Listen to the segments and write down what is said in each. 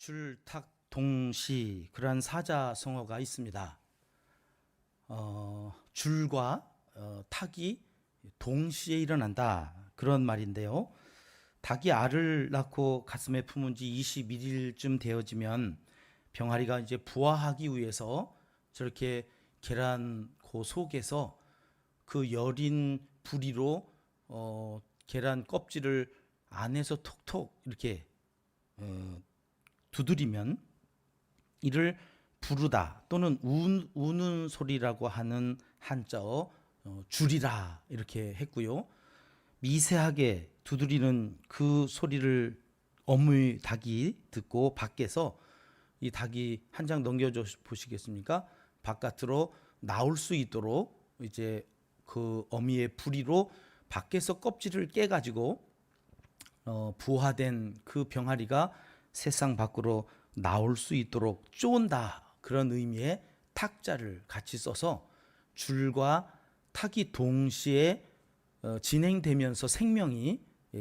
줄탁동시 그러한 사자성어가 있습니다. 줄과 탁이 동시에 일어난다 그런 말인데요. 닭이 알을 낳고 가슴에 품은 지 21일쯤 되어지면 병아리가 이제 부화하기 위해서 저렇게 계란 그 속에서 그 여린 부리로 계란 껍질을 안에서 톡톡 이렇게 두드리면 이를 부르다 또는 우는 소리라고 하는 한자어 줄이라 이렇게 했고요. 미세하게 두드리는 그 소리를 어머니 닭이 듣고 밖에서 이 닭이 한 장 넘겨줘 보시겠습니까? 바깥으로 나올 수 있도록 이제 그 어미의 부리로 밖에서 껍질을 깨가지고 부화된 그 병아리가 세상 밖으로 나올 수 있도록 쫀다 그런 의미의 탁자를 같이 써서 줄과 탁이 동시에 진행되면서 생명이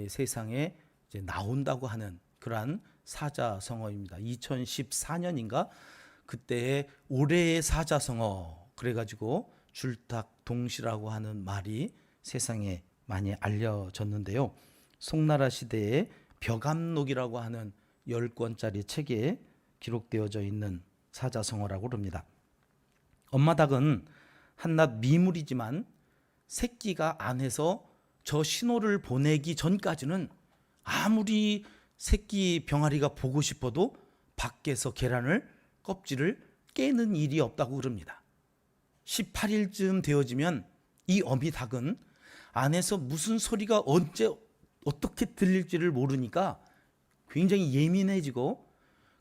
세상에 이제 나온다고 하는 그러한 사자성어입니다. 2014년인가 그때의 올해의 사자성어 그래가지고 줄탁동시라고 하는 말이 세상에 많이 알려졌는데요. 송나라 시대의 벽암록이라고 하는 10권짜리 책에 기록되어져 있는 사자성어라고 합니다. 엄마 닭은 한낱 미물이지만 새끼가 안에서 저 신호를 보내기 전까지는 아무리 새끼 병아리가 보고 싶어도 밖에서 계란을 껍질을 깨는 일이 없다고 그럽니다. 18일쯤 되어지면 이 어미 닭은 안에서 무슨 소리가 언제 어떻게 들릴지를 모르니까 굉장히 예민해지고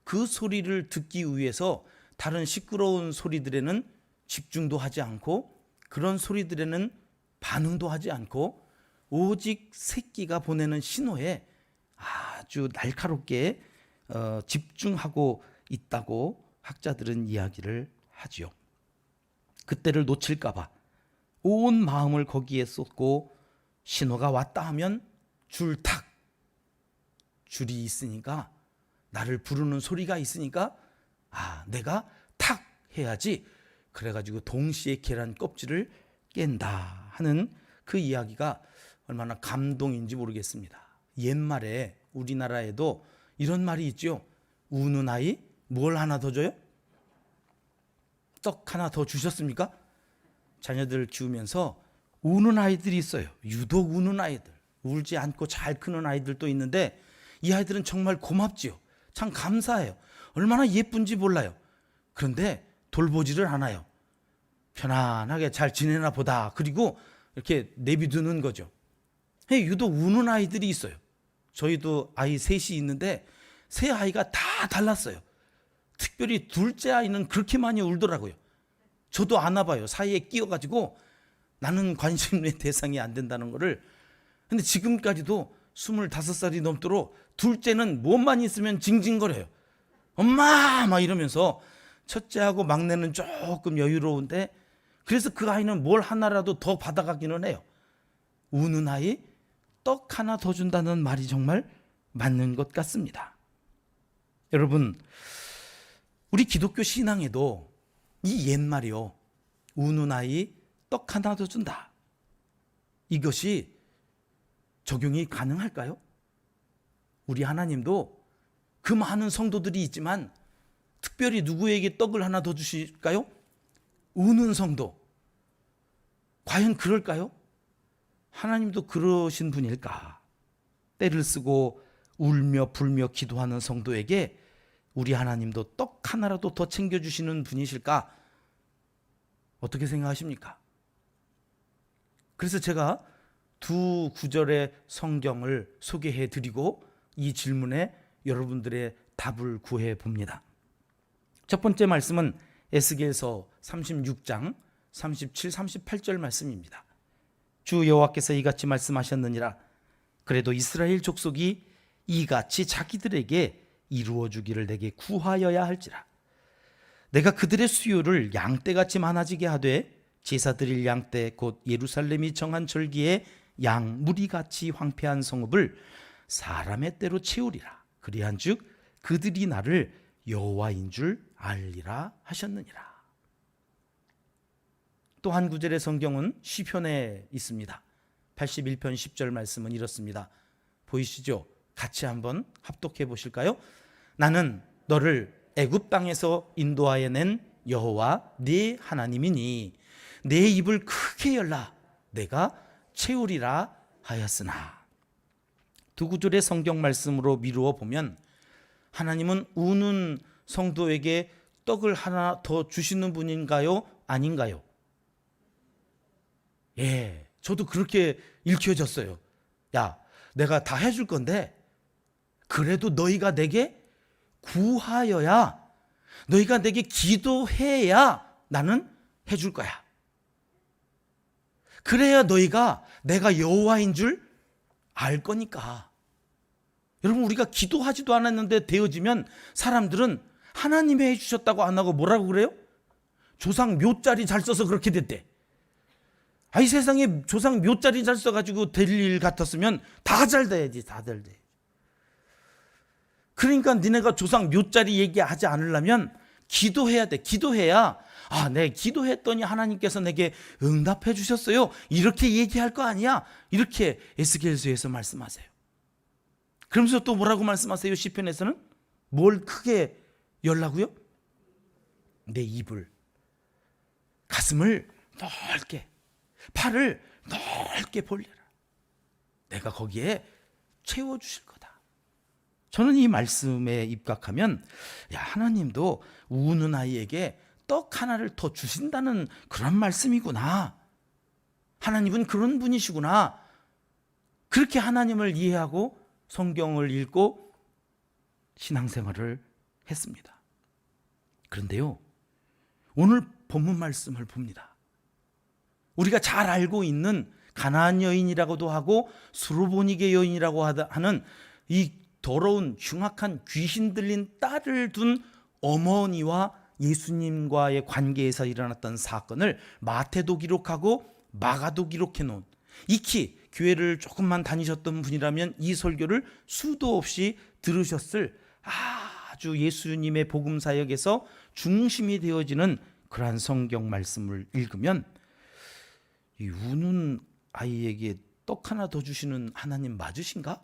그 소리를 듣기 위해서 다른 시끄러운 소리들에는 집중도 하지 않고 그런 소리들에는 반응도 하지 않고 오직 새끼가 보내는 신호에 아주 날카롭게 집중하고 있다고 학자들은 이야기를 하지요. 그때를 놓칠까봐 온 마음을 거기에 쏟고 신호가 왔다 하면 줄탁 줄이 있으니까 나를 부르는 소리가 있으니까 내가 탁 해야지 그래가지고 동시에 계란 껍질을 깬다 하는 그 이야기가 얼마나 감동인지 모르겠습니다. 옛말에 우리나라에도 이런 말이 있죠. 우는 아이 뭘 하나 더 줘요? 떡 하나 더 주셨습니까? 자녀들 키우면서 우는 아이들이 있어요. 유독 우는 아이들, 울지 않고 잘 크는 아이들도 있는데 이 아이들은 정말 고맙지요. 참 감사해요. 얼마나 예쁜지 몰라요. 그런데 돌보지를 않아요. 편안하게 잘 지내나 보다. 그리고 이렇게 내비두는 거죠. 유독 우는 아이들이 있어요. 저희도 아이 셋이 있는데 세 아이가 다 달랐어요. 특별히 둘째 아이는 그렇게 많이 울더라고요. 저도 안아봐요. 사이에 끼어가지고 나는 관심의 대상이 안 된다는 거를. 근데 지금까지도 25살이 넘도록 둘째는 몸만 있으면 징징거려요. 엄마 막 이러면서 첫째하고 막내는 조금 여유로운데 그래서 그 아이는 뭘 하나라도 더 받아가기는 해요. 우는 아이 떡 하나 더 준다는 말이 정말 맞는 것 같습니다. 여러분, 우리 기독교 신앙에도 이 옛말이요. 우는 아이 떡 하나 더 준다. 이것이 적용이 가능할까요? 우리 하나님도 그 많은 성도들이 있지만 특별히 누구에게 떡을 하나 더 주실까요? 우는 성도. 과연 그럴까요? 하나님도 그러신 분일까? 때를 쓰고 울며 불며 기도하는 성도에게 우리 하나님도 떡 하나라도 더 챙겨주시는 분이실까? 어떻게 생각하십니까? 그래서 제가 두 구절의 성경을 소개해 드리고 이 질문에 여러분들의 답을 구해 봅니다. 첫 번째 말씀은 에스겔서 36장 37, 38절 말씀입니다. 주 여호와께서 이같이 말씀하셨느니라. 그래도 이스라엘 족속이 이같이 자기들에게 이루어 주기를 내게 구하여야 할지라. 내가 그들의 수요를 양떼같이 많아지게 하되 제사 드릴 양떼 곧 예루살렘이 정한 절기에 양 무리같이 황폐한 성읍을 사람의 때로 채우리라. 그리한즉 그들이 나를 여호와인 줄 알리라 하셨느니라. 또 한 구절의 성경은 시편에 있습니다. 81편 10절 말씀은 이렇습니다. 보이시죠? 같이 한번 합독해 보실까요? 나는 너를 애굽 땅에서 인도하여 낸 여호와 네 하나님이니 내 입을 크게 열라 내가 채우리라 하였으나. 두 구절의 성경 말씀으로 미루어 보면 하나님은 우는 성도에게 떡을 하나 더 주시는 분인가요? 아닌가요? 예, 저도 그렇게 읽혀졌어요. 야, 내가 다 해줄 건데 그래도 너희가 내게 구하여야, 너희가 내게 기도해야 나는 해줄 거야. 그래야 너희가 내가 여호와인 줄 알 거니까. 여러분, 우리가 기도하지도 않았는데 되어지면 사람들은 하나님이 해주셨다고 안 하고 뭐라고 그래요? 조상 묘자리 잘 써서 그렇게 됐대. 이 세상에 조상 묘자리 잘 써가지고 될 일 같았으면 다 잘 돼야지. 다들 돼. 그러니까 니네가 조상 묘자리 얘기하지 않으려면 기도해야 돼. 기도해야 내 기도했더니 하나님께서 내게 응답해 주셨어요. 이렇게 얘기할 거 아니야. 이렇게 에스겔서에서 말씀하세요. 그러면서 또 뭐라고 말씀하세요? 시편에서는 뭘 크게 열라고요? 내 입을, 가슴을 넓게, 팔을 넓게 벌려라. 내가 거기에 채워주실 거다. 저는 이 말씀에 입각하면 하나님도 우는 아이에게 떡 하나를 더 주신다는 그런 말씀이구나. 하나님은 그런 분이시구나. 그렇게 하나님을 이해하고 성경을 읽고 신앙생활을 했습니다. 그런데요, 오늘 본문 말씀을 봅니다. 우리가 잘 알고 있는 가나안 여인이라고도 하고 수르보니게 여인이라고 하는 이 더러운 흉악한 귀신 들린 딸을 둔 어머니와 예수님과의 관계에서 일어났던 사건을 마태도 기록하고 마가도 기록해 놓은, 익히 교회를 조금만 다니셨던 분이라면 이 설교를 수도 없이 들으셨을 아주 예수님의 복음 사역에서 중심이 되어지는 그러한 성경 말씀을 읽으면 이 우는 아이에게 떡 하나 더 주시는 하나님 맞으신가?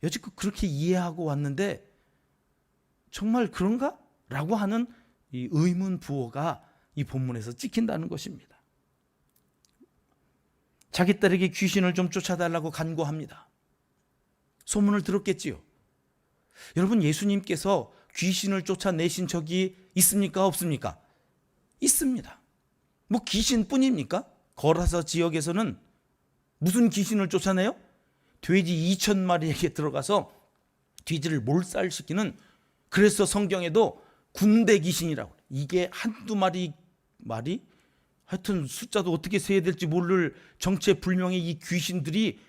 여지껏 그렇게 이해하고 왔는데 정말 그런가? 라고 하는 이 의문 부호가 이 본문에서 찍힌다는 것입니다. 자기 딸에게 귀신을 좀 쫓아달라고 간구합니다. 소문을 들었겠지요. 여러분, 예수님께서 귀신을 쫓아내신 적이 있습니까? 없습니까? 있습니다. 뭐 귀신뿐입니까? 거라사 지역에서는 무슨 귀신을 쫓아내요? 돼지 2,000마리에게 들어가서 돼지를 몰살시키는, 그래서 성경에도 군대 귀신이라고, 이게 한두 마리 하여튼 숫자도 어떻게 세야 될지 모를 정체불명의 이 귀신들이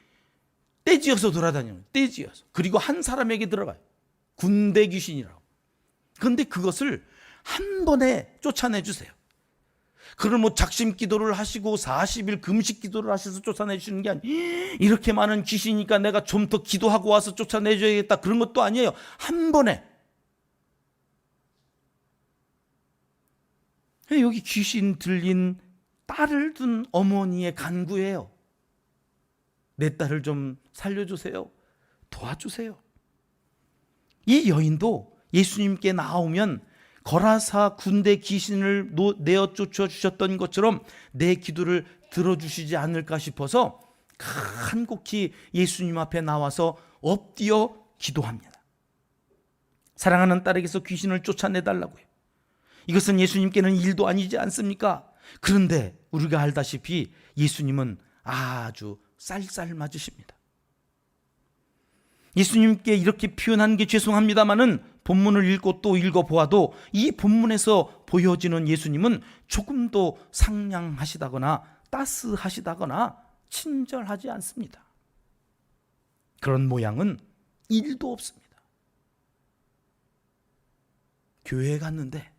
떼지어서 돌아다니는, 떼지어서, 그리고 한 사람에게 들어가요. 군대 귀신이라고. 그런데 그것을 한 번에 쫓아내 주세요. 그럼 뭐 작심 기도를 하시고 40일 금식 기도를 하셔서 쫓아내 주시는 게 아니에요. 이렇게 많은 귀신이니까 내가 좀 더 기도하고 와서 쫓아내 줘야겠다, 그런 것도 아니에요. 한 번에. 여기 귀신 들린 딸을 둔 어머니의 간구예요. 내 딸을 좀 살려주세요. 도와주세요. 이 여인도 예수님께 나오면 거라사 군대 귀신을 내어 쫓아 주셨던 것처럼 내 기도를 들어주시지 않을까 싶어서 간곡히 예수님 앞에 나와서 엎드려 기도합니다. 사랑하는 딸에게서 귀신을 쫓아내달라고요. 이것은 예수님께는 일도 아니지 않습니까? 그런데 우리가 알다시피 예수님은 아주 쌀쌀 맞으십니다. 예수님께 이렇게 표현한 게 죄송합니다마는 본문을 읽고 또 읽어보아도 이 본문에서 보여지는 예수님은 조금도 상냥하시다거나 따스하시다거나 친절하지 않습니다. 그런 모양은 1도 없습니다. 교회에 갔는데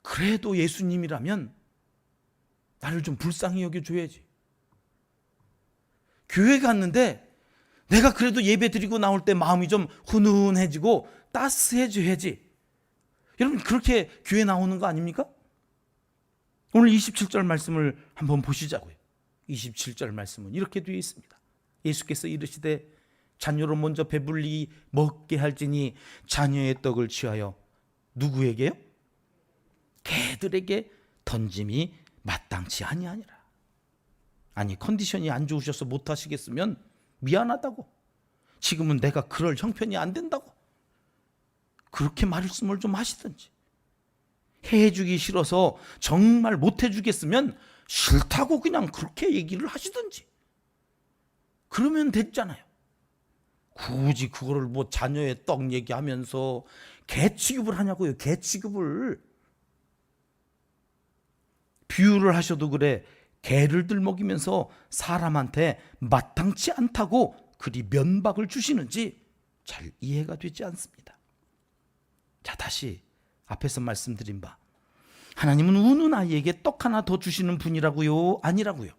그래도 예수님이라면 나를 좀 불쌍히 여겨줘야지. 교회 갔는데 내가 그래도 예배 드리고 나올 때 마음이 좀 훈훈해지고 따스해져야지. 여러분, 그렇게 교회 나오는 거 아닙니까? 오늘 27절 말씀을 한번 보시자고요. 27절 말씀은 이렇게 되어 있습니다. 예수께서 이르시되 자녀로 먼저 배불리 먹게 할지니 자녀의 떡을 취하여 누구에게요? 개들에게 던짐이 마땅치 아니하니라. 아니, 컨디션이 안 좋으셔서 못 하시겠으면 미안하다고, 지금은 내가 그럴 형편이 안 된다고 그렇게 말씀을 좀 하시든지, 해주기 싫어서 정말 못 해주겠으면 싫다고 그냥 그렇게 얘기를 하시든지 그러면 됐잖아요. 굳이 그거를 뭐 자녀의 떡 얘기하면서 개 취급을 하냐고요. 개 취급을. 비유를 하셔도 그래, 개를 들먹이면서 사람한테 마땅치 않다고 그리 면박을 주시는지 잘 이해가 되지 않습니다. 자, 다시 앞에서 말씀드린 바, 하나님은 우는 아이에게 떡 하나 더 주시는 분이라고요? 아니라고요?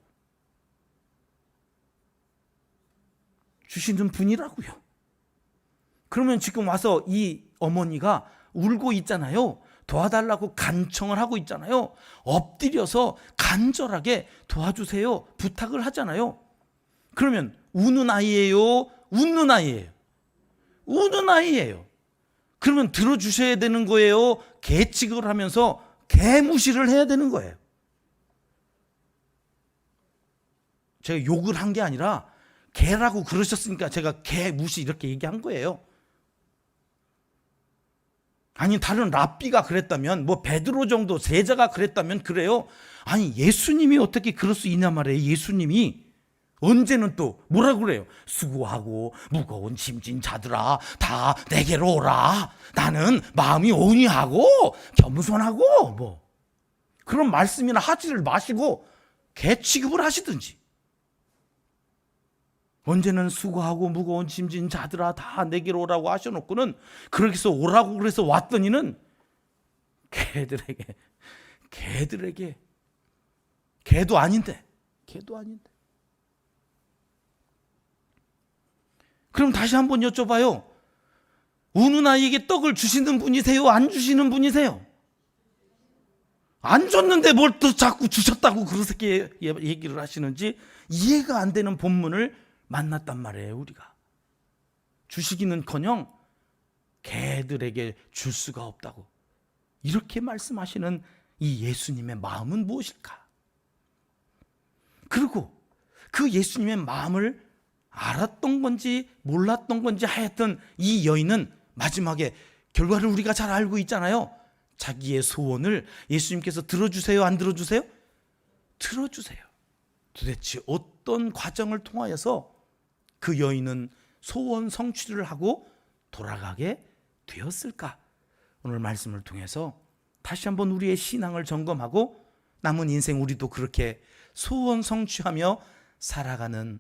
주시는 분이라고요. 그러면 지금 와서 이 어머니가 울고 있잖아요. 도와달라고 간청을 하고 있잖아요. 엎드려서 간절하게 도와주세요 부탁을 하잖아요. 그러면 우는 아이예요? 웃는 아이예요? 우는 아이예요. 그러면 들어주셔야 되는 거예요? 개 취급을 하면서 개 무시를 해야 되는 거예요? 제가 욕을 한 게 아니라 개라고 그러셨으니까 제가 개 무시 이렇게 얘기한 거예요. 아니, 다른 랍비가 그랬다면, 뭐 베드로 정도 제자가 그랬다면 그래요. 아니, 예수님이 어떻게 그럴 수 있냐 말이에요. 예수님이 언제는 또 뭐라고 그래요? 수고하고 무거운 짐진 자들아 다 내게로 오라. 나는 마음이 온유하고 겸손하고 뭐 그런 말씀이나 하지를 마시고 개 취급을 하시든지, 언제는 수고하고 무거운 짐진 자들아 다 내게로 오라고 하셔놓고는 그렇게 해서 오라고 그래서 왔더니는 개들에게 개도 아닌데. 그럼 다시 한번 여쭤봐요. 우는 아이에게 떡을 주시는 분이세요? 안 주시는 분이세요? 안 줬는데 뭘 또 자꾸 주셨다고 그렇게 얘기를 하시는지 이해가 안 되는 본문을 만났단 말이에요. 우리가 주시기는커녕 개들에게 줄 수가 없다고 이렇게 말씀하시는 이 예수님의 마음은 무엇일까? 그리고 그 예수님의 마음을 알았던 건지 몰랐던 건지 하여튼 이 여인은 마지막에 결과를 우리가 잘 알고 있잖아요. 자기의 소원을 예수님께서 들어주세요? 안 들어주세요? 들어주세요. 도대체 어떤 과정을 통하여서 그 여인은 소원 성취를 하고 돌아가게 되었을까? 오늘 말씀을 통해서 다시 한번 우리의 신앙을 점검하고 남은 인생 우리도 그렇게 소원 성취하며 살아가는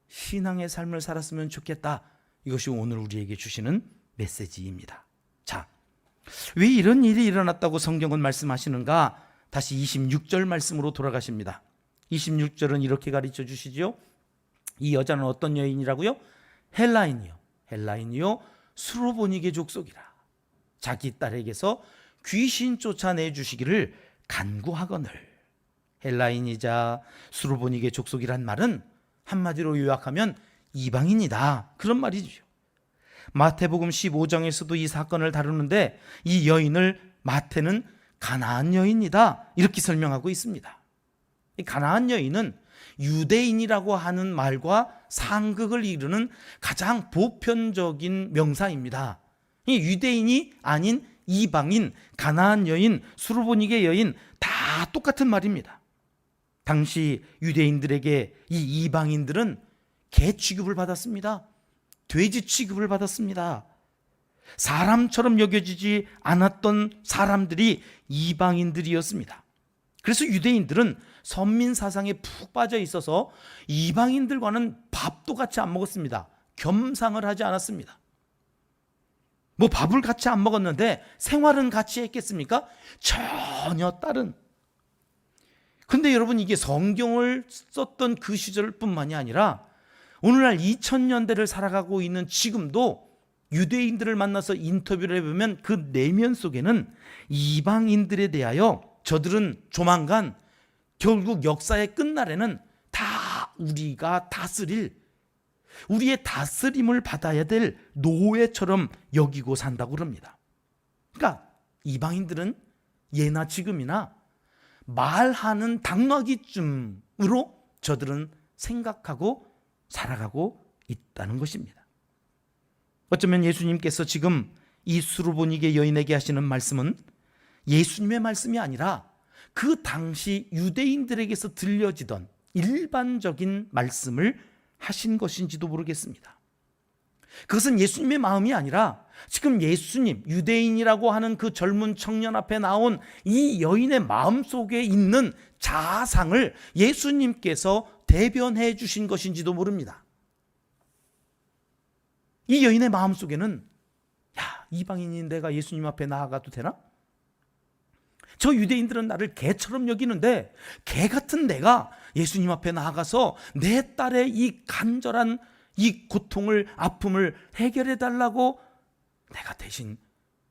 신앙의 삶을 살았으면 좋겠다. 이것이 오늘 우리에게 주시는 메시지입니다. 자, 왜 이런 일이 일어났다고 성경은 말씀하시는가? 다시 26절 말씀으로 돌아가십니다. 26절은 이렇게 가르쳐 주시죠. 이 여자는 어떤 여인이라고요? 헬라인이요 수로보니게 족속이라. 자기 딸에게서 귀신 쫓아내 주시기를 간구하거늘. 헬라인이자 수로보니게 족속이란 말은 한마디로 요약하면 이방인이다, 그런 말이죠. 마태복음 15장에서도 이 사건을 다루는데 이 여인을 마태는 가나안 여인이다 이렇게 설명하고 있습니다. 이 가나안 여인은 유대인이라고 하는 말과 상극을 이루는 가장 보편적인 명사입니다. 이 유대인이 아닌 이방인, 가나안 여인, 수로보니게 여인 다 똑같은 말입니다. 당시 유대인들에게 이 이방인들은 개 취급을 받았습니다. 돼지 취급을 받았습니다. 사람처럼 여겨지지 않았던 사람들이 이방인들이었습니다. 그래서 유대인들은 선민 사상에 푹 빠져 있어서 이방인들과는 밥도 같이 안 먹었습니다. 겸상을 하지 않았습니다. 뭐 밥을 같이 안 먹었는데 생활은 같이 했겠습니까? 전혀 다른. 근데 여러분, 이게 성경을 썼던 그 시절뿐만이 아니라 오늘날 2000년대를 살아가고 있는 지금도 유대인들을 만나서 인터뷰를 해보면 그 내면 속에는 이방인들에 대하여 저들은 조만간 결국 역사의 끝날에는 다 우리가 다스릴, 우리의 다스림을 받아야 될 노예처럼 여기고 산다고 그럽니다. 그러니까 이방인들은 예나 지금이나 말하는 당나귀쯤으로 저들은 생각하고 살아가고 있다는 것입니다. 어쩌면 예수님께서 지금 이 수르보니게 여인에게 하시는 말씀은 예수님의 말씀이 아니라 그 당시 유대인들에게서 들려지던 일반적인 말씀을 하신 것인지도 모르겠습니다. 그것은 예수님의 마음이 아니라 지금 예수님, 유대인이라고 하는 그 젊은 청년 앞에 나온 이 여인의 마음속에 있는 자아상을 예수님께서 대변해 주신 것인지도 모릅니다. 이 여인의 마음속에는 야, 이방인인 내가 예수님 앞에 나아가도 되나? 저 유대인들은 나를 개처럼 여기는데 개 같은 내가 예수님 앞에 나아가서 내 딸의 이 간절한 이 고통을, 아픔을 해결해 달라고 내가 대신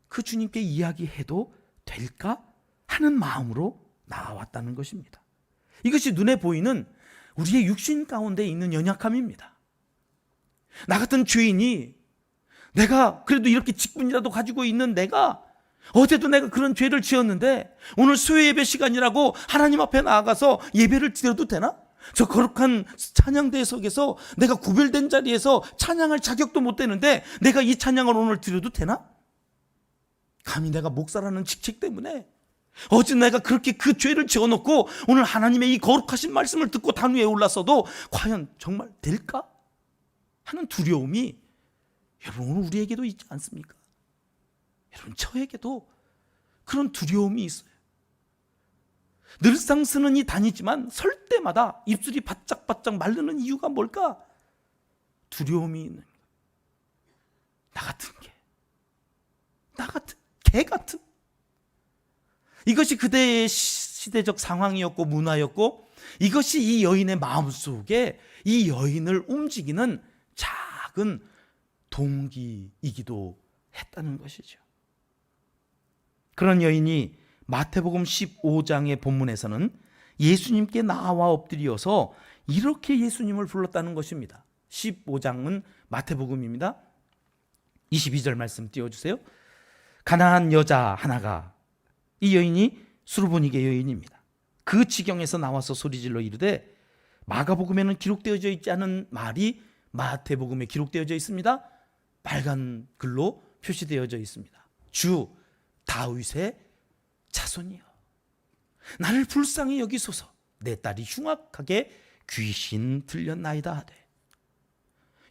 그 주님께 이야기해도 될까 하는 마음으로 나왔다는 것입니다. 이것이 눈에 보이는 우리의 육신 가운데 있는 연약함입니다. 나 같은 죄인이, 내가 그래도 이렇게 직분이라도 가지고 있는 내가, 어제도 내가 그런 죄를 지었는데 오늘 수요 예배 시간이라고 하나님 앞에 나아가서 예배를 드려도 되나? 저 거룩한 찬양대 속에서 내가 구별된 자리에서 찬양할 자격도 못 되는데 내가 이 찬양을 오늘 드려도 되나? 감히 내가 목사라는 직책 때문에 어제 내가 그렇게 그 죄를 지어놓고 오늘 하나님의 이 거룩하신 말씀을 듣고 단 위에 올랐어도 과연 정말 될까? 하는 두려움이 여러분 오늘 우리에게도 있지 않습니까? 여러분 저에게도 그런 두려움이 있어요. 늘상 쓰는 이 단이지만 설 때마다 입술이 바짝바짝 마르는 이유가 뭘까? 두려움이 있는 거예요. 나 같은 개 같은. 이것이 그대의 시대적 상황이었고 문화였고 이것이 이 여인의 마음속에 이 여인을 움직이는 작은 동기이기도 했다는 것이죠. 그런 여인이 마태복음 15장의 본문에서는 예수님께 나와 엎드려서 이렇게 예수님을 불렀다는 것입니다. 15장은 마태복음입니다. 22절 말씀 띄워주세요. 가난한 여자 하나가, 이 여인이 수르보니게 여인입니다. 그 지경에서 나와서 소리질러 이르되, 마가복음에는 기록되어져 있지 않은 말이 마태복음에 기록되어져 있습니다. 빨간 글로 표시되어져 있습니다. 주 다윗의 자손이여, 나를 불쌍히 여기소서. 내 딸이 흉악하게 귀신 들렸나이다 하되.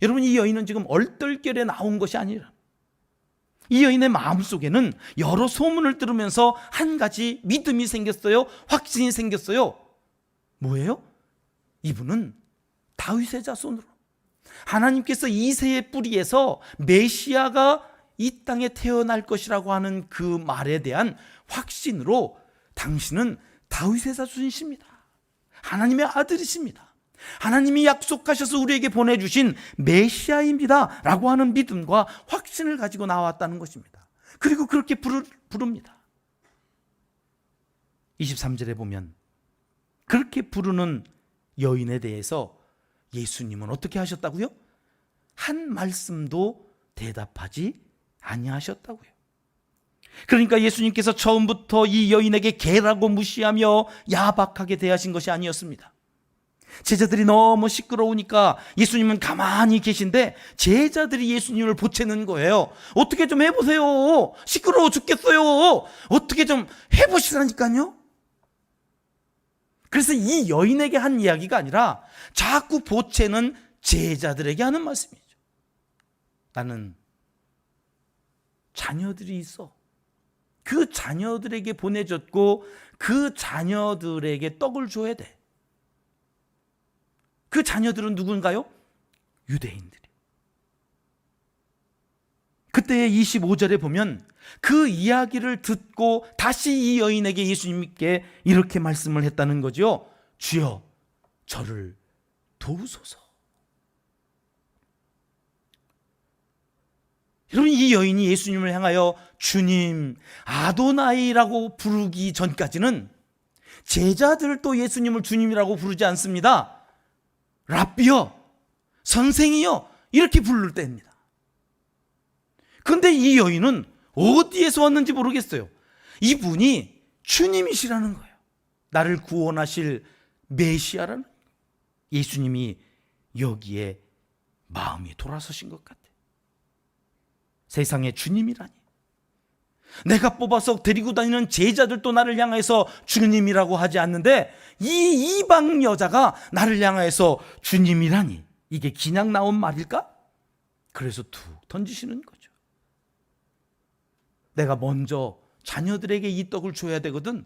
여러분 이 여인은 지금 얼떨결에 나온 것이 아니라 이 여인의 마음속에는 여러 소문을 들으면서 한 가지 믿음이 생겼어요. 확신이 생겼어요. 뭐예요? 이분은 다윗의 자손으로 하나님께서 이새의 뿌리에서 메시아가 이 땅에 태어날 것이라고 하는 그 말에 대한 확신으로 당신은 다윗의 자손이십니다. 하나님의 아들이십니다. 하나님이 약속하셔서 우리에게 보내주신 메시아입니다 라고 하는 믿음과 확신을 가지고 나왔다는 것입니다. 그리고 그렇게 부릅니다. 23절에 보면 그렇게 부르는 여인에 대해서 예수님은 어떻게 하셨다고요? 한 말씀도 대답하지 아니하셨다고요. 그러니까 예수님께서 처음부터 이 여인에게 개라고 무시하며 야박하게 대하신 것이 아니었습니다. 제자들이 너무 시끄러우니까 예수님은 가만히 계신데 제자들이 예수님을 보채는 거예요. 어떻게 좀 해보세요. 시끄러워 죽겠어요. 어떻게 좀 해보시라니까요. 그래서 이 여인에게 한 이야기가 아니라 자꾸 보채는 제자들에게 하는 말씀이죠. 나는 자녀들이 있어. 그 자녀들에게 보내줬고 그 자녀들에게 떡을 줘야 돼. 그 자녀들은 누군가요? 유대인들이. 그때의 25절에 보면 그 이야기를 듣고 다시 이 여인에게 예수님께 이렇게 말씀을 했다는 거죠. 주여 저를 도우소서. 여러분, 이 여인이 예수님을 향하여 주님, 아도나이라고 부르기 전까지는 제자들도 예수님을 주님이라고 부르지 않습니다. 랍비여, 선생이여, 이렇게 부를 때입니다. 그런데 이 여인은 어디에서 왔는지 모르겠어요. 이분이 주님이시라는 거예요. 나를 구원하실 메시아라는 거예요. 예수님이 여기에 마음이 돌아서신 것 같아요. 세상의 주님이라니. 내가 뽑아서 데리고 다니는 제자들도 나를 향해서 주님이라고 하지 않는데 이 이방 여자가 나를 향해서 주님이라니, 이게 그냥 나온 말일까? 그래서 툭 던지시는 거죠. 내가 먼저 자녀들에게 이 떡을 줘야 되거든.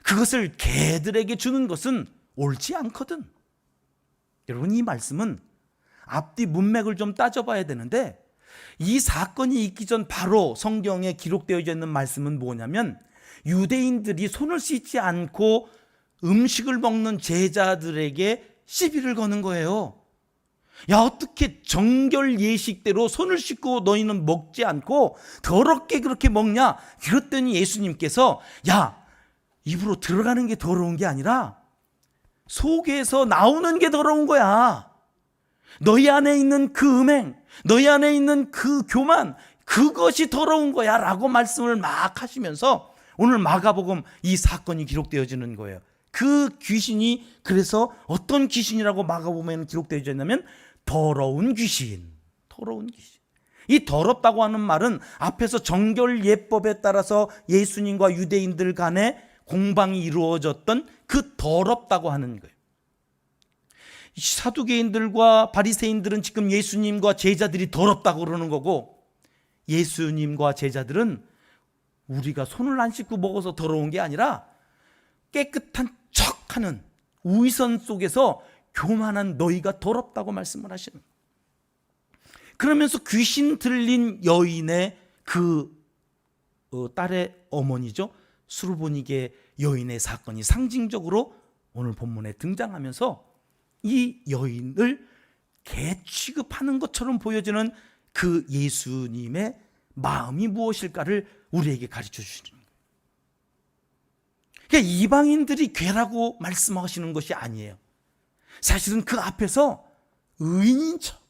그것을 개들에게 주는 것은 옳지 않거든. 여러분, 이 말씀은 앞뒤 문맥을 좀 따져봐야 되는데, 이 사건이 있기 전 바로 성경에 기록되어져 있는 말씀은 뭐냐면, 유대인들이 손을 씻지 않고 음식을 먹는 제자들에게 시비를 거는 거예요. 야, 어떻게 정결 예식대로 손을 씻고 너희는 먹지 않고 더럽게 그렇게 먹냐? 그랬더니 예수님께서, 야, 입으로 들어가는 게 더러운 게 아니라 속에서 나오는 게 더러운 거야. 너희 안에 있는 그 음행, 너희 안에 있는 그 교만, 그것이 더러운 거야 라고 말씀을 막 하시면서 오늘 마가복음 이 사건이 기록되어지는 거예요. 그 귀신이, 그래서 어떤 귀신이라고 마가복음에는 기록되어져 있냐면 더러운 귀신. 더러운 귀신. 이 더럽다고 하는 말은 앞에서 정결 예법에 따라서 예수님과 유대인들 간에 공방이 이루어졌던 그 더럽다고 하는 거예요. 사두개인들과 바리새인들은 지금 예수님과 제자들이 더럽다고 그러는 거고, 예수님과 제자들은 우리가 손을 안 씻고 먹어서 더러운 게 아니라 깨끗한 척하는 우위선 속에서 교만한 너희가 더럽다고 말씀을 하시는 거예요. 그러면서 귀신 들린 여인의 그 딸의 어머니죠, 수르보니게 여인의 사건이 상징적으로 오늘 본문에 등장하면서 이 여인을 개 취급하는 것처럼 보여지는 그 예수님의 마음이 무엇일까를 우리에게 가르쳐 주시는 거예요. 그러니까 이방인들이 괴라고 말씀하시는 것이 아니에요. 사실은 그 앞에서 의인인 척,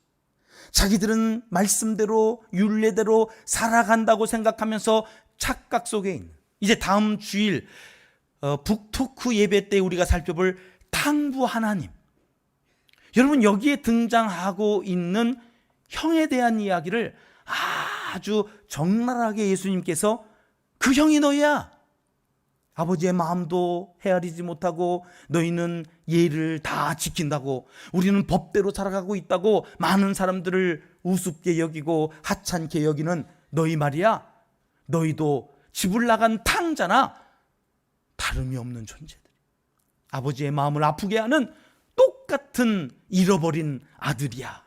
자기들은 말씀대로 율례대로 살아간다고 생각하면서 착각 속에 있는, 이제 다음 주일 북토크 예배 때 우리가 살펴볼 탕부 하나님, 여러분, 여기에 등장하고 있는 형에 대한 이야기를 아주 적나라하게 예수님께서, 그 형이 너희야. 아버지의 마음도 헤아리지 못하고 너희는 예를 다 지킨다고, 우리는 법대로 살아가고 있다고 많은 사람들을 우습게 여기고 하찮게 여기는 너희 말이야. 너희도 집을 나간 탕자나 다름이 없는 존재들, 아버지의 마음을 아프게 하는 똑같은 잃어버린 아들이야.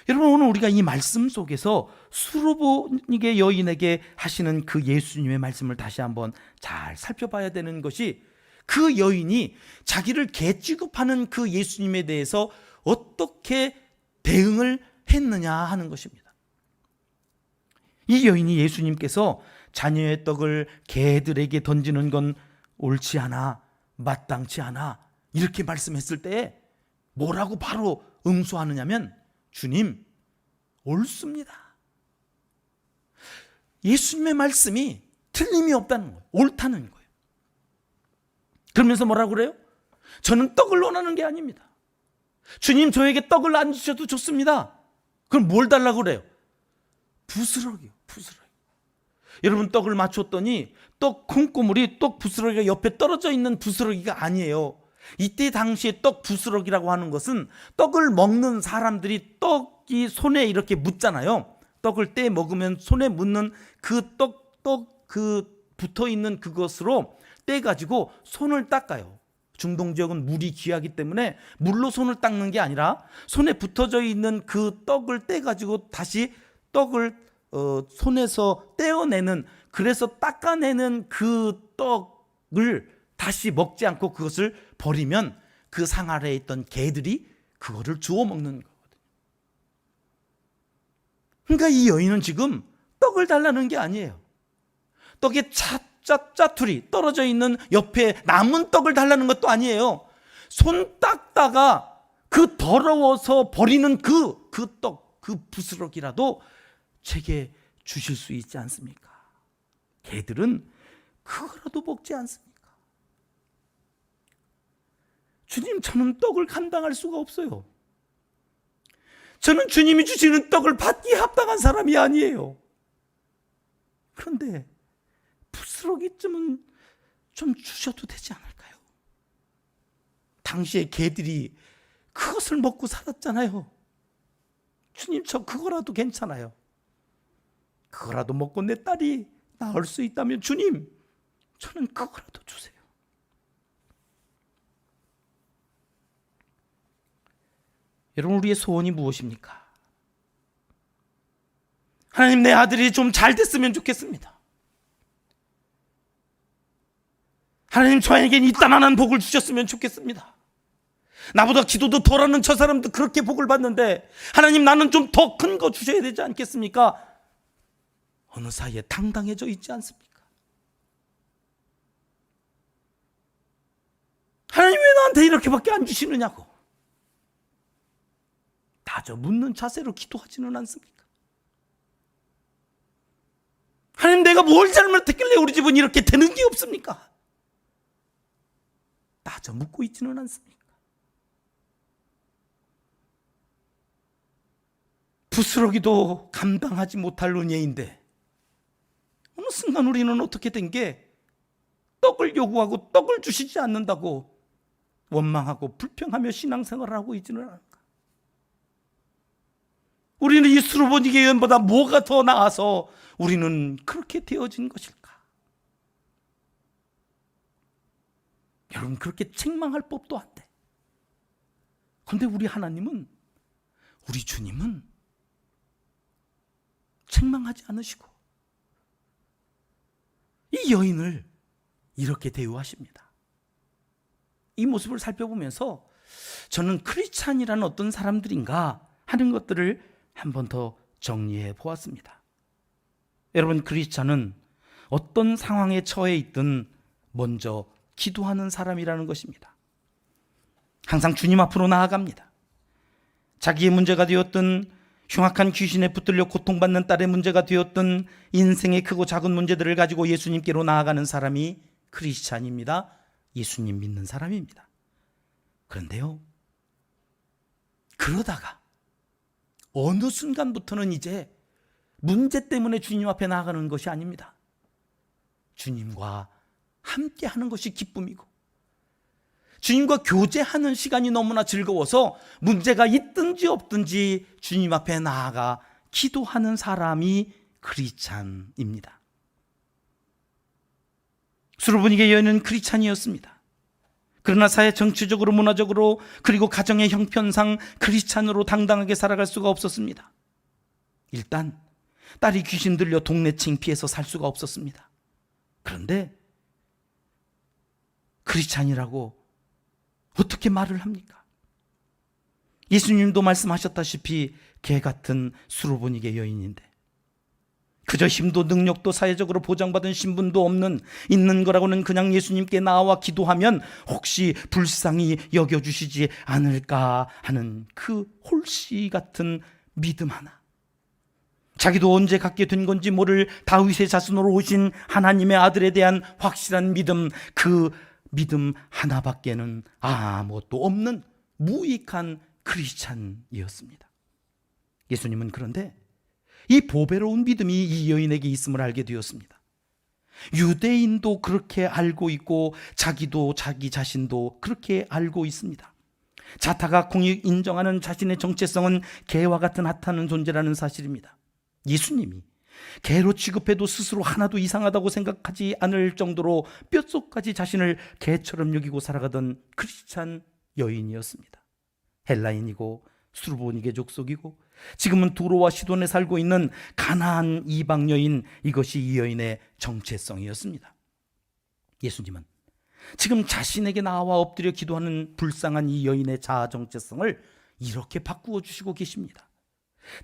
여러분, 오늘 우리가 이 말씀 속에서 수르보니게 여인에게 하시는 그 예수님의 말씀을 다시 한번 잘 살펴봐야 되는 것이, 그 여인이 자기를 개 취급하는 그 예수님에 대해서 어떻게 대응을 했느냐 하는 것입니다. 이 여인이 예수님께서 자녀의 떡을 개들에게 던지는 건 옳지 않아, 마땅치 않아, 이렇게 말씀했을 때 뭐라고 바로 응수하느냐면, 주님, 옳습니다. 예수님의 말씀이 틀림이 없다는 거예요. 옳다는 거예요. 그러면서 뭐라고 그래요? 저는 떡을 원하는 게 아닙니다. 주님, 저에게 떡을 안 주셔도 좋습니다. 그럼 뭘 달라고 그래요? 부스러기요, 부스러기. 여러분, 떡을 맞췄더니 떡 콩고물이 떡 부스러기가 옆에 떨어져 있는 부스러기가 아니에요. 이때 당시에 떡 부스러기라고 하는 것은 떡을 먹는 사람들이 떡이 손에 이렇게 묻잖아요. 떡을 떼 먹으면 손에 묻는 그 그 붙어 있는 그것으로 떼 가지고 손을 닦아요. 중동 지역은 물이 귀하기 때문에 물로 손을 닦는 게 아니라 손에 붙어져 있는 그 떡을 떼 가지고 다시 떡을 손에서 떼어내는, 그래서 닦아내는 그 떡을 다시 먹지 않고 그것을 버리면 그 상 아래에 있던 개들이 그거를 주워 먹는 거거든요. 그러니까 이 여인은 지금 떡을 달라는 게 아니에요. 떡에 짜투리 떨어져 있는 옆에 남은 떡을 달라는 것도 아니에요. 손 닦다가 그 더러워서 버리는 그 떡, 그 부스러기라도 제게 주실 수 있지 않습니까? 개들은 그거라도 먹지 않습니까? 주님, 저는 떡을 감당할 수가 없어요. 저는 주님이 주시는 떡을 받기에 합당한 사람이 아니에요. 그런데 부스러기쯤은 좀 주셔도 되지 않을까요? 당시에 개들이 그것을 먹고 살았잖아요. 주님, 저 그거라도 괜찮아요. 그거라도 먹고 내 딸이 나을 수 있다면 주님, 저는 그거라도 주세요. 여러분, 우리의 소원이 무엇입니까? 하나님, 내 아들이 좀 잘 됐으면 좋겠습니다. 하나님, 저에겐 이따만한 복을 주셨으면 좋겠습니다. 나보다 기도도 덜하는 저 사람도 그렇게 복을 받는데 하나님, 나는 좀 더 큰 거 주셔야 되지 않겠습니까? 어느 사이에 당당해져 있지 않습니까? 하나님, 왜 나한테 이렇게밖에 안 주시느냐고 다져 묻는 자세로 기도하지는 않습니까? 하나님, 내가 뭘 잘못했길래 우리 집은 이렇게 되는 게 없습니까? 따져 묻고 있지는 않습니까? 부스러기도 감당하지 못할 은혜인데 어느 순간 우리는 어떻게 된 게 떡을 요구하고 떡을 주시지 않는다고 원망하고 불평하며 신앙생활을 하고 있지는 않을까? 우리는 이 수르보니게 여인보다 뭐가 더 나아서 우리는 그렇게 되어진 것일까? 여러분, 그렇게 책망할 법도 한데, 그런데 우리 하나님은, 우리 주님은 책망하지 않으시고 이 여인을 이렇게 대우하십니다. 이 모습을 살펴보면서 저는 크리스찬이라는 어떤 사람들인가 하는 것들을 한 번 더 정리해 보았습니다. 여러분, 크리스찬은 어떤 상황에 처해 있든 먼저 기도하는 사람이라는 것입니다. 항상 주님 앞으로 나아갑니다. 자기의 문제가 되었든 흉악한 귀신에 붙들려 고통받는 딸의 문제가 되었든 인생의 크고 작은 문제들을 가지고 예수님께로 나아가는 사람이 크리스찬입니다. 예수님 믿는 사람입니다. 그런데요, 그러다가 어느 순간부터는 이제 문제 때문에 주님 앞에 나아가는 것이 아닙니다. 주님과 함께 하는 것이 기쁨이고 주님과 교제하는 시간이 너무나 즐거워서 문제가 있든지 없든지 주님 앞에 나아가 기도하는 사람이 크리스찬입니다. 수르보니게 여인은 크리스찬이었습니다. 그러나 사회 정치적으로, 문화적으로, 그리고 가정의 형편상 크리스찬으로 당당하게 살아갈 수가 없었습니다. 일단 딸이 귀신 들려 동네 창피해서 살 수가 없었습니다. 그런데 크리스찬이라고 어떻게 말을 합니까? 예수님도 말씀하셨다시피 개 같은 수르보니게 여인인데 그저 힘도 능력도 사회적으로 보장받은 신분도 없는, 있는 거라고는 그냥 예수님께 나와 기도하면 혹시 불쌍히 여겨주시지 않을까 하는 그 홀씨 같은 믿음 하나, 자기도 언제 갖게 된 건지 모를 다윗의 자손으로 오신 하나님의 아들에 대한 확실한 믿음, 그 믿음 하나밖에는 아무것도 없는 무익한 크리스찬이었습니다. 예수님은 그런데 이 보배로운 믿음이 이 여인에게 있음을 알게 되었습니다. 유대인도 그렇게 알고 있고 자기도, 자기 자신도 그렇게 알고 있습니다. 자타가 공히 인정하는 자신의 정체성은 개와 같은 핫하는 존재라는 사실입니다. 예수님이 개로 취급해도 스스로 하나도 이상하다고 생각하지 않을 정도로 뼛속까지 자신을 개처럼 여기고 살아가던 크리스찬 여인이었습니다. 헬라인이고 수르보니게 족속이고 지금은 두로와 시돈에 살고 있는 가나안 이방 여인, 이것이 이 여인의 정체성이었습니다. 예수님은 지금 자신에게 나와 엎드려 기도하는 불쌍한 이 여인의 자아 정체성을 이렇게 바꾸어 주시고 계십니다.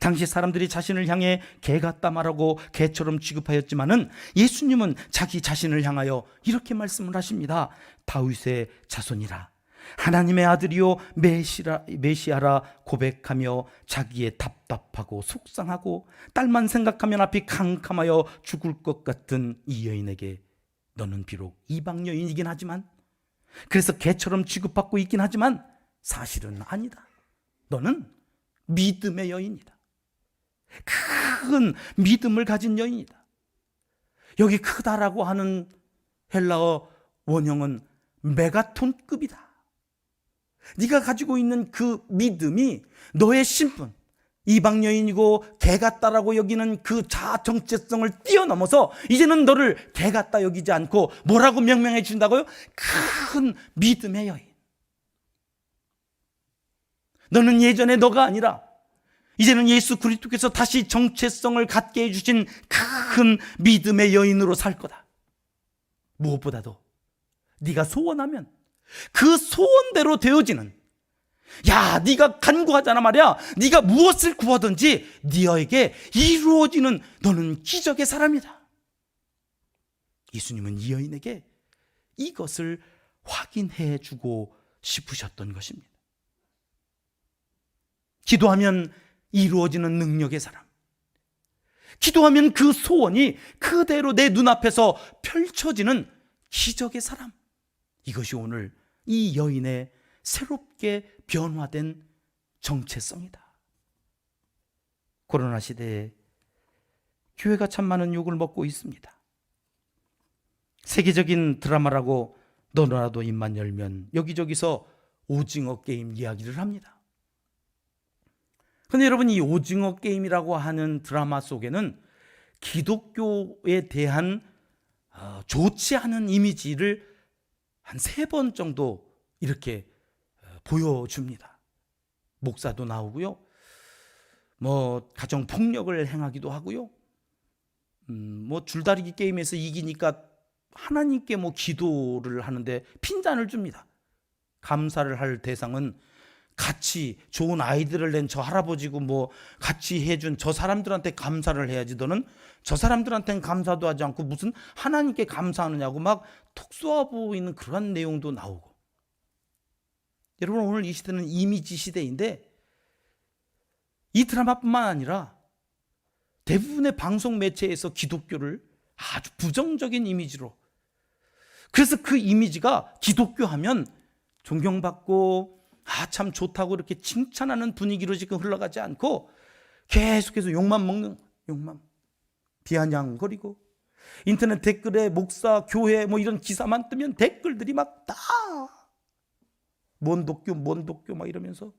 당시 사람들이 자신을 향해 개 같다 말하고 개처럼 취급하였지만은 예수님은 자기 자신을 향하여 이렇게 말씀을 하십니다. 다윗의 자손이라, 하나님의 아들이요 메시아라 고백하며 자기의 답답하고 속상하고 딸만 생각하면 앞이 캄캄하여 죽을 것 같은 이 여인에게 너는 비록 이방 여인이긴 하지만, 그래서 개처럼 취급받고 있긴 하지만 사실은 아니다. 너는 믿음의 여인이다. 큰 믿음을 가진 여인이다. 여기 크다라고 하는 헬라어 원형은 메가톤급이다. 네가 가지고 있는 그 믿음이 너의 신분, 이방 여인이고 개 같다라고 여기는 그 자아 정체성을 뛰어넘어서 이제는 너를 개 같다 여기지 않고 뭐라고 명명해 준다고요? 큰 믿음의 여인. 너는 예전에 너가 아니라 이제는 예수 그리스도께서 다시 정체성을 갖게 해주신 큰 믿음의 여인으로 살 거다. 무엇보다도 네가 소원하면 그 소원대로 되어지는, 야, 네가 간구하잖아 말이야. 네가 무엇을 구하든지 네에게 이루어지는, 너는 기적의 사람이다. 예수님은 이 여인에게 이것을 확인해 주고 싶으셨던 것입니다. 기도하면 이루어지는 능력의 사람, 기도하면 그 소원이 그대로 내 눈앞에서 펼쳐지는 기적의 사람, 이것이 오늘 이 여인의 새롭게 변화된 정체성이다. 코로나 시대에 교회가 참 많은 욕을 먹고 있습니다. 세계적인 드라마라고 너라도 입만 열면 여기저기서 오징어 게임 이야기를 합니다. 그런데 여러분, 이 오징어 게임이라고 하는 드라마 속에는 기독교에 대한 좋지 않은 이미지를 한 3번 정도 이렇게 보여줍니다. 목사도 나오고요, 뭐 가정 폭력을 행하기도 하고요, 뭐 줄다리기 게임에서 이기니까 하나님께 뭐 기도를 하는데 핀잔을 줍니다. 감사를 할 대상은 같이 좋은 아이들을 낸 저 할아버지고 뭐 같이 해준 저 사람들한테 감사를 해야지, 너는 저 사람들한테는 감사도 하지 않고 무슨 하나님께 감사하느냐고 막 톡 쏘아 보이는 그런 내용도 나오고. 여러분, 오늘 이 시대는 이미지 시대인데 이 드라마뿐만 아니라 대부분의 방송 매체에서 기독교를 아주 부정적인 이미지로, 그래서 그 이미지가 기독교 하면 존경받고 참 좋다고 이렇게 칭찬하는 분위기로 지금 흘러가지 않고 계속해서 욕만 먹는, 욕만 비아냥거리고, 인터넷 댓글에 목사, 교회 뭐 이런 기사만 뜨면 댓글들이 막 다 뭔 독교 막 이러면서.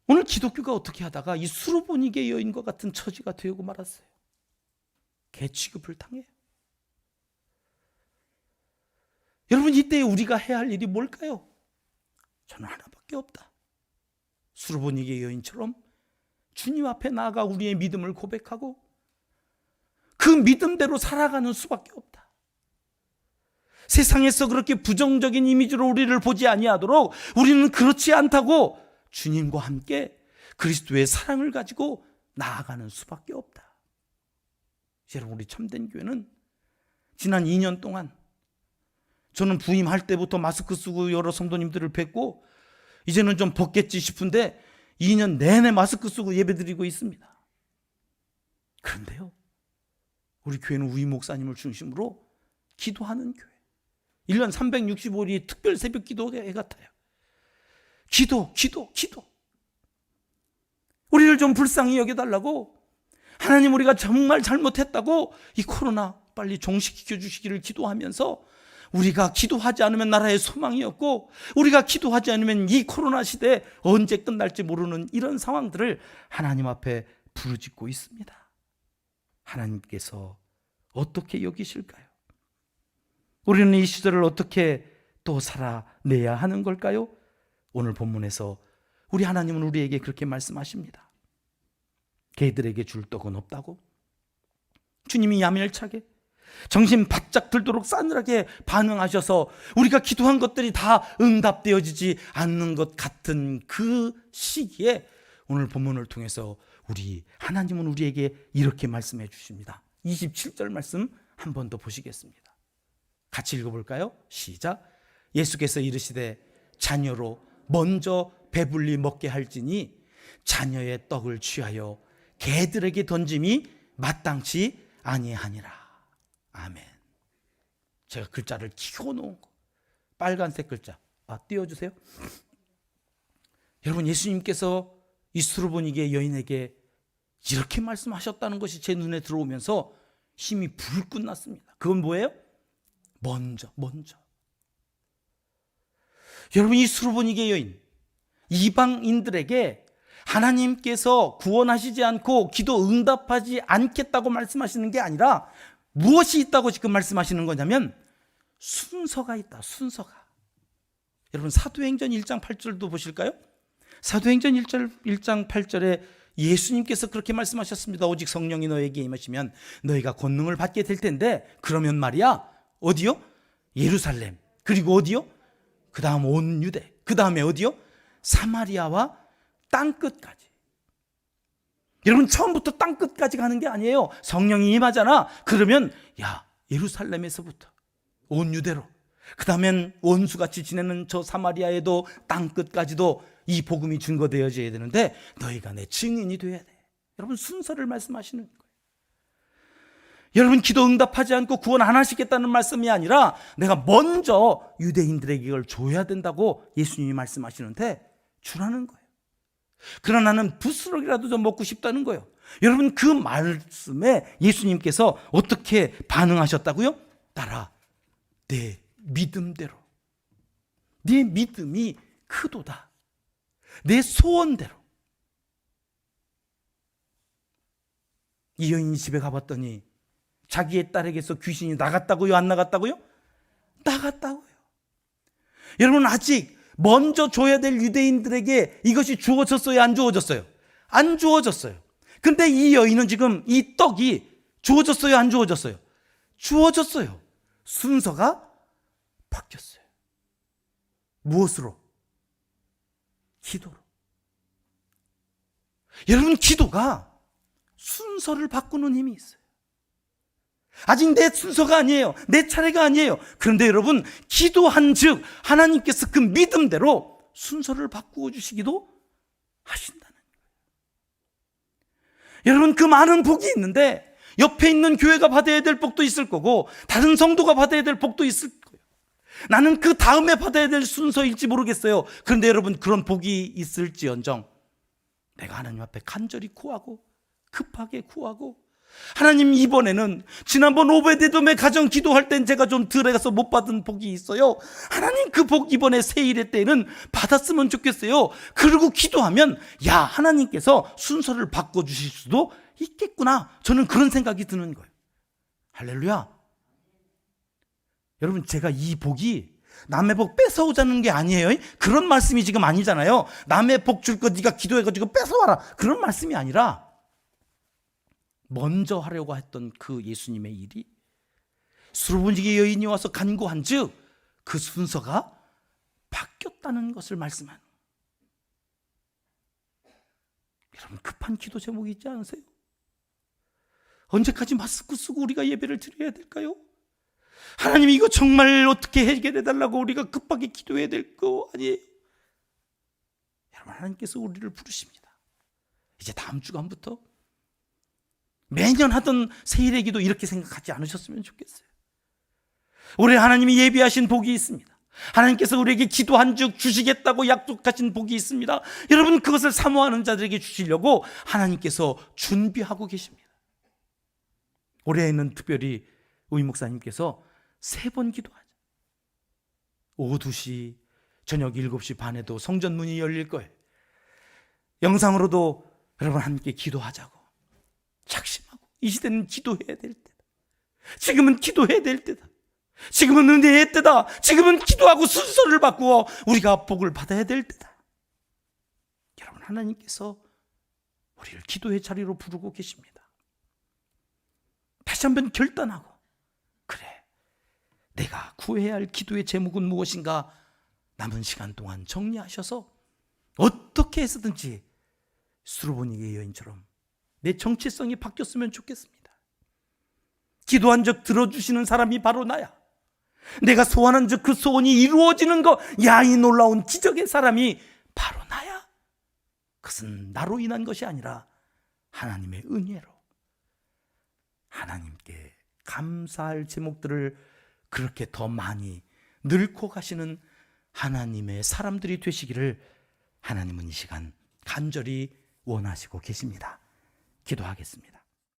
오늘 기독교가 어떻게 하다가 이 수르보니게 여인과 같은 처지가 되고 말았어요. 개 취급을 당해요. 여러분, 이때 우리가 해야 할 일이 뭘까요? 저는 하나밖에 없다. 수르보니게 여인처럼 주님 앞에 나아가 우리의 믿음을 고백하고 그 믿음대로 살아가는 수밖에 없다. 세상에서 그렇게 부정적인 이미지로 우리를 보지 아니하도록 우리는 그렇지 않다고 주님과 함께 그리스도의 사랑을 가지고 나아가는 수밖에 없다. 여러분, 우리 참된 교회는 지난 2년 동안 저는 부임할 때부터 마스크 쓰고 여러 성도님들을 뵙고 이제는 좀 벗겠지 싶은데 2년 내내 마스크 쓰고 예배드리고 있습니다. 그런데요, 우리 교회는 우리 목사님을 중심으로 기도하는 교회, 1년 365일이 특별 새벽 기도회 같아요. 기도. 우리를 좀 불쌍히 여겨달라고, 하나님 우리가 정말 잘못했다고 이 코로나 빨리 종식시켜 주시기를 기도하면서, 우리가 기도하지 않으면 나라의 소망이 없고 우리가 기도하지 않으면 이 코로나 시대 언제 끝날지 모르는 이런 상황들을 하나님 앞에 부르짖고 있습니다. 하나님께서 어떻게 여기실까요? 우리는 이 시절을 어떻게 또 살아내야 하는 걸까요? 오늘 본문에서 우리 하나님은 우리에게 그렇게 말씀하십니다. 개들에게 줄 떡은 없다고, 주님이 야멸차게 정신 바짝 들도록 싸늘하게 반응하셔서 우리가 기도한 것들이 다 응답되어지지 않는 것 같은 그 시기에 오늘 본문을 통해서 하나님은 우리에게 이렇게 말씀해 주십니다. 27절 말씀 한 번 더 보시겠습니다. 같이 읽어볼까요? 시작. 예수께서 이르시되 자녀로 먼저 배불리 먹게 할지니 자녀의 떡을 취하여 개들에게 던짐이 마땅치 아니하니라. 아멘. 제가 글자를 키워놓은 거, 빨간색 글자 띄워주세요. 여러분, 예수님께서 이 수르보니게 여인에게 이렇게 말씀하셨다는 것이 제 눈에 들어오면서 힘이 불끈 났습니다. 그건 뭐예요? 먼저. 여러분, 이 수르보니게 여인, 이방인들에게 하나님께서 구원하시지 않고 기도 응답하지 않겠다고 말씀하시는 게 아니라 무엇이 있다고 지금 말씀하시는 거냐면 순서가 있다. 순서가. 여러분, 사도행전 1장 8절도 보실까요? 사도행전 1장 8절에 예수님께서 그렇게 말씀하셨습니다. 오직 성령이 너에게 임하시면 너희가 권능을 받게 될 텐데, 그러면 말이야, 어디요? 예루살렘. 그리고 어디요? 그 다음 온 유대. 그 다음에 어디요? 사마리아와 땅끝까지. 여러분, 처음부터 땅끝까지 가는 게 아니에요. 성령이 임하잖아. 그러면 예루살렘에서부터 온 유대로, 그 다음엔 원수같이 지내는 저 사마리아에도 땅끝까지도 이 복음이 증거되어져야 되는데 너희가 내 증인이 돼야 돼. 여러분, 순서를 말씀하시는 거예요. 여러분, 기도 응답하지 않고 구원 안 하시겠다는 말씀이 아니라 내가 먼저 유대인들에게 이걸 줘야 된다고 예수님이 말씀하시는데 주라는 거예요. 그러나 나는 부스러기라도 좀 먹고 싶다는 거예요. 여러분, 그 말씀에 예수님께서 어떻게 반응하셨다고요? 따라 내 믿음대로, 네 믿음이 크도다, 내 소원대로. 이 여인이 집에 가봤더니 자기의 딸에게서 귀신이 나갔다고요? 안 나갔다고요? 나갔다고요. 여러분, 아직 먼저 줘야 될 유대인들에게 이것이 주어졌어요? 안 주어졌어요? 안 주어졌어요. 근데 이 여인은 지금 이 떡이 주어졌어요? 안 주어졌어요? 주어졌어요. 순서가 바뀌었어요. 무엇으로? 기도로. 여러분, 기도가 순서를 바꾸는 힘이 있어요. 아직 내 순서가 아니에요. 내 차례가 아니에요. 그런데 여러분, 기도한 즉 하나님께서 그 믿음대로 순서를 바꾸어 주시기도 하신다는 거예요. 여러분, 그 많은 복이 있는데 옆에 있는 교회가 받아야 될 복도 있을 거고 다른 성도가 받아야 될 복도 있을 거예요. 나는 그 다음에 받아야 될 순서일지 모르겠어요. 그런데 여러분, 그런 복이 있을지언정 내가 하나님 앞에 간절히 구하고 급하게 구하고, 하나님, 이번에는 지난번 오베데돔의 가정 기도할 땐 제가 좀 덜해서 못 받은 복이 있어요. 하나님, 그 복 이번에 세일의 때는 받았으면 좋겠어요. 그리고 기도하면 하나님께서 순서를 바꿔주실 수도 있겠구나, 저는 그런 생각이 드는 거예요. 할렐루야. 여러분, 제가 이 복이 남의 복 뺏어오자는 게 아니에요. 그런 말씀이 지금 아니잖아요. 남의 복 줄 거 네가 기도해가지고 뺏어와라, 그런 말씀이 아니라 먼저 하려고 했던 그 예수님의 일이 수르보니게 여인이 와서 간구한 즉 그 순서가 바뀌었다는 것을 말씀하는. 여러분, 급한 기도 제목이 있지 않으세요? 언제까지 마스크 쓰고 우리가 예배를 드려야 될까요? 하나님, 이거 정말 어떻게 해결해 달라고 우리가 급하게 기도해야 될 거 아니에요? 여러분, 하나님께서 우리를 부르십니다. 이제 다음 주간부터 매년 하던 세일의 기도 이렇게 생각하지 않으셨으면 좋겠어요. 올해 하나님이 예비하신 복이 있습니다. 하나님께서 우리에게 기도한 즉 주시겠다고 약속하신 복이 있습니다. 여러분, 그것을 사모하는 자들에게 주시려고 하나님께서 준비하고 계십니다. 올해에는 특별히 우리 목사님께서 3번 기도하죠. 오후 2시, 저녁 7시 반에도 성전 문이 열릴 거예요. 영상으로도 여러분 함께 기도하자고 작심하고, 이 시대는 기도해야 될 때다. 지금은 기도해야 될 때다. 지금은 은혜의 때다. 지금은 기도하고 순서를 바꾸어 우리가 복을 받아야 될 때다. 여러분, 하나님께서 우리를 기도의 자리로 부르고 계십니다. 다시 한번 결단하고 구해야 할 기도의 제목은 무엇인가 남은 시간 동안 정리하셔서 어떻게 해서든지 수르보니게 여인처럼 내 정체성이 바뀌었으면 좋겠습니다. 기도한 적 들어주시는 사람이 바로 나야. 내가 소원한 적 그 소원이 이루어지는 거, 야, 이 놀라운 기적의 사람이 바로 나야. 그것은 나로 인한 것이 아니라 하나님의 은혜로, 하나님께 감사할 제목들을 그렇게 더 많이 늘고 가시는 하나님의 사람들이 되시기를 하나님은 이 시간 간절히 원하시고 계십니다. 기도하겠습니다.